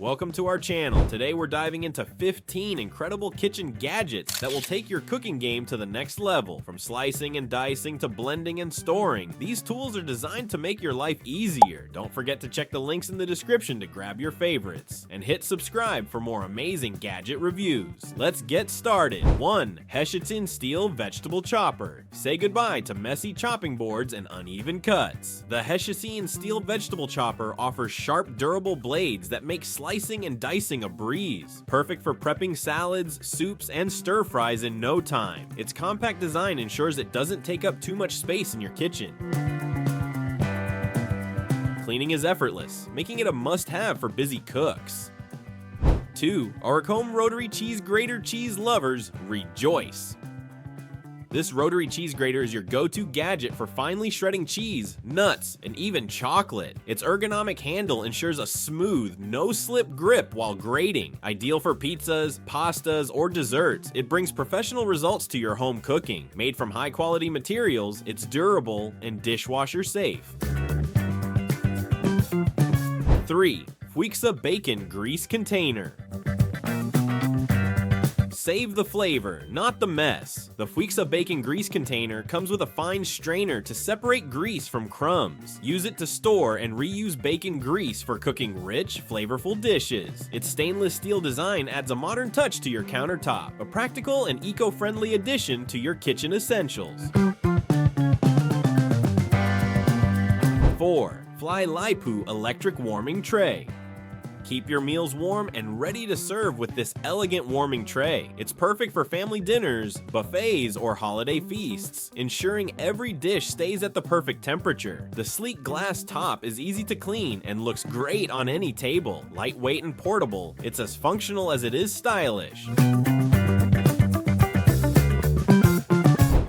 welcome to our channel. Today we're diving into 15 incredible kitchen gadgets that will take your cooking game to the next level. From slicing and dicing to blending and storing, these tools are designed to make your life easier. Don't forget to check the links in the description to grab your favorites. And hit subscribe for more amazing gadget reviews. Let's get started. 1. Heshitin Steel Vegetable Chopper. Say goodbye to messy chopping boards and uneven cuts. The Heshitin Steel Vegetable Chopper offers sharp, durable blades that make slicing and dicing a breeze. Perfect for prepping salads, soups, and stir fries in no time. Its compact design ensures it doesn't take up too much space in your kitchen. Cleaning is effortless, making it a must-have for busy cooks. 2. Oricome Rotary Cheese Grater Cheese lovers, rejoice! This rotary cheese grater is your go-to gadget for finely shredding cheese, nuts, and even chocolate. Its ergonomic handle ensures a smooth, no-slip grip while grating. Ideal for pizzas, pastas, or desserts, it brings professional results to your home cooking. Made from high-quality materials, it's durable and dishwasher safe. 3. Fuixa Bacon Grease Container. Save the flavor, not the mess. The Fuixa Bacon Grease Container comes with a fine strainer to separate grease from crumbs. Use it to store and reuse bacon grease for cooking rich, flavorful dishes. Its stainless steel design adds a modern touch to your countertop, a practical and eco-friendly addition to your kitchen essentials. 4. Fly Laipu Electric Warming Tray. Keep your meals warm and ready to serve with this elegant warming tray. It's perfect for family dinners, buffets, or holiday feasts, ensuring every dish stays at the perfect temperature. The sleek glass top is easy to clean and looks great on any table. Lightweight and portable, it's as functional as it is stylish.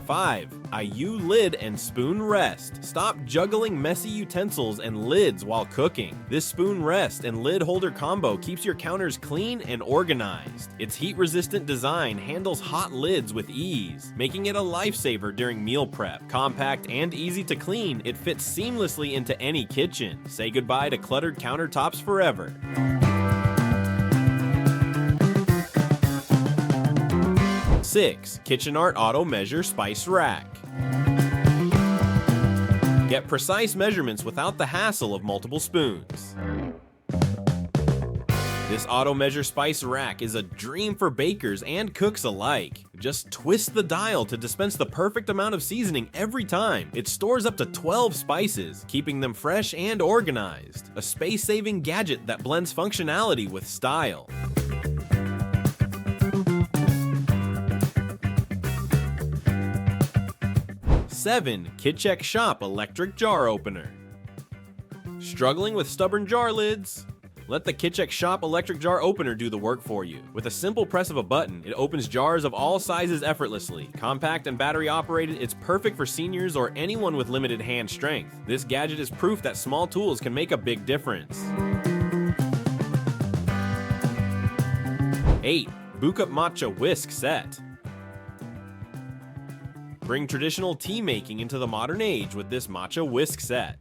5. IU Lid and Spoon Rest. Stop juggling messy utensils and lids while cooking. This spoon rest and lid holder combo keeps your counters clean and organized. Its heat-resistant design handles hot lids with ease, making it a lifesaver during meal prep. Compact and easy to clean, it fits seamlessly into any kitchen. Say goodbye to cluttered countertops forever. 6. KitchenArt Auto Measure Spice Rack. Get precise measurements without the hassle of multiple spoons. This auto measure spice rack is a dream for bakers and cooks alike. Just twist the dial to dispense the perfect amount of seasoning every time. It stores up to 12 spices, keeping them fresh and organized. A space-saving gadget that blends functionality with style. 7. KitCheck Shop Electric Jar Opener. Struggling with stubborn jar lids? Let the KitCheck Shop Electric Jar Opener do the work for you. With a simple press of a button, it opens jars of all sizes effortlessly. Compact and battery operated, it's perfect for seniors or anyone with limited hand strength. This gadget is proof that small tools can make a big difference. 8. Book Up Matcha Whisk Set. Bring traditional tea making into the modern age with this matcha whisk set.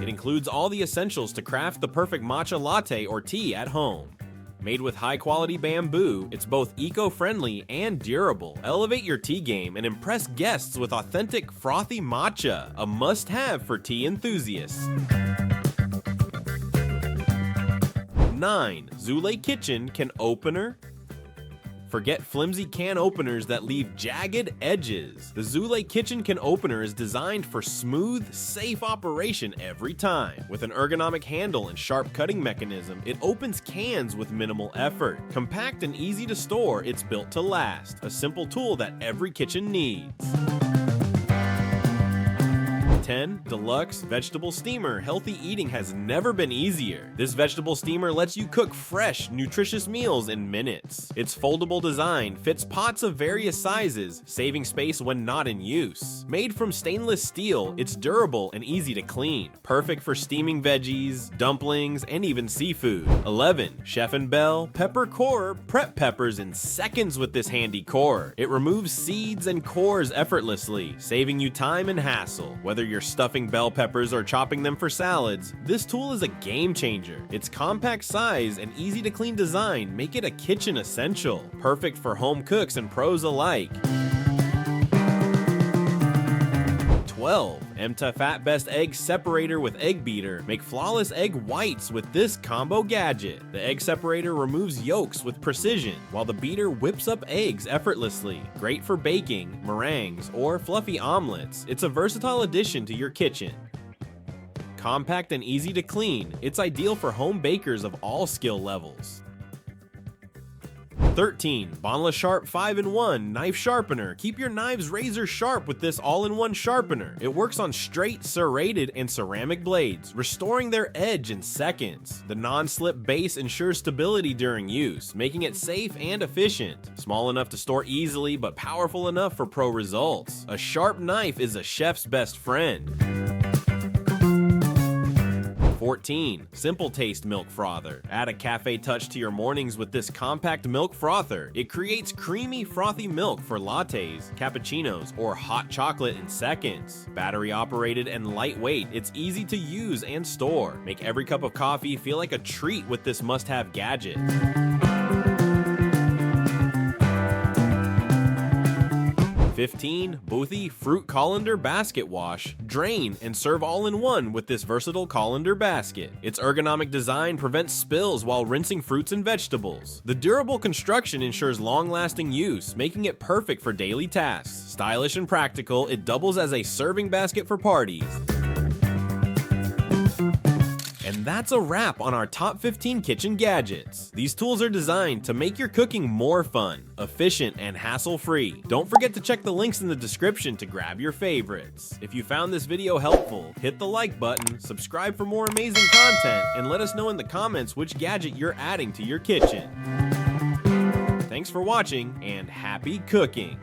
It includes all the essentials to craft the perfect matcha latte or tea at home. Made with high-quality bamboo, it's both eco-friendly and durable. Elevate your tea game and impress guests with authentic, frothy matcha, a must-have for tea enthusiasts. 9. Zule Kitchen Can Opener. Forget flimsy can openers that leave jagged edges. The Zule Kitchen Can Opener is designed for smooth, safe operation every time. With an ergonomic handle and sharp cutting mechanism, it opens cans with minimal effort. Compact and easy to store, it's built to last. A simple tool that every kitchen needs. 10. Deluxe Vegetable Steamer. Healthy eating has never been easier. This vegetable steamer lets you cook fresh, nutritious meals in minutes. Its foldable design fits pots of various sizes, saving space when not in use. Made from stainless steel, it's durable and easy to clean. Perfect for steaming veggies, dumplings, and even seafood. 11. Chef and Bell Pepper Core. Prep peppers in seconds with this handy core. It removes seeds and cores effortlessly, saving you time and hassle. Whether you're you're stuffing bell peppers or chopping them for salads, this tool is a game changer. Its compact size and easy to clean design make it a kitchen essential, perfect for home cooks and pros alike. 12. Emta Fat Best Egg Separator with Egg Beater. Make flawless egg whites with this combo gadget. The egg separator removes yolks with precision, while the beater whips up eggs effortlessly. Great for baking, meringues, or fluffy omelets. It's a versatile addition to your kitchen. Compact and easy to clean, it's ideal for home bakers of all skill levels. 13. Bonla Sharp 5-in-1 Knife Sharpener. Keep your knives razor sharp with this all-in-one sharpener. It works on straight, serrated, and ceramic blades, restoring their edge in seconds. The non-slip base ensures stability during use, making it safe and efficient. Small enough to store easily, but powerful enough for pro results. A sharp knife is a chef's best friend. 14. Simple Taste Milk Frother. Add a cafe touch to your mornings with this compact milk frother. It creates creamy, frothy milk for lattes, cappuccinos, or hot chocolate in seconds. Battery operated and lightweight, it's easy to use and store. Make every cup of coffee feel like a treat with this must-have gadget. 15. Boothie Fruit Colander Basket Wash. Drain and serve all in one with this versatile colander basket. Its ergonomic design prevents spills while rinsing fruits and vegetables. The durable construction ensures long-lasting use, making it perfect for daily tasks. Stylish and practical, it doubles as a serving basket for parties. And that's a wrap on our top 15 kitchen gadgets. These tools are designed to make your cooking more fun, efficient, and hassle-free. Don't forget to check the links in the description to grab your favorites. If you found this video helpful, hit the like button, subscribe for more amazing content, and let us know in the comments which gadget you're adding to your kitchen. Thanks for watching, and happy cooking!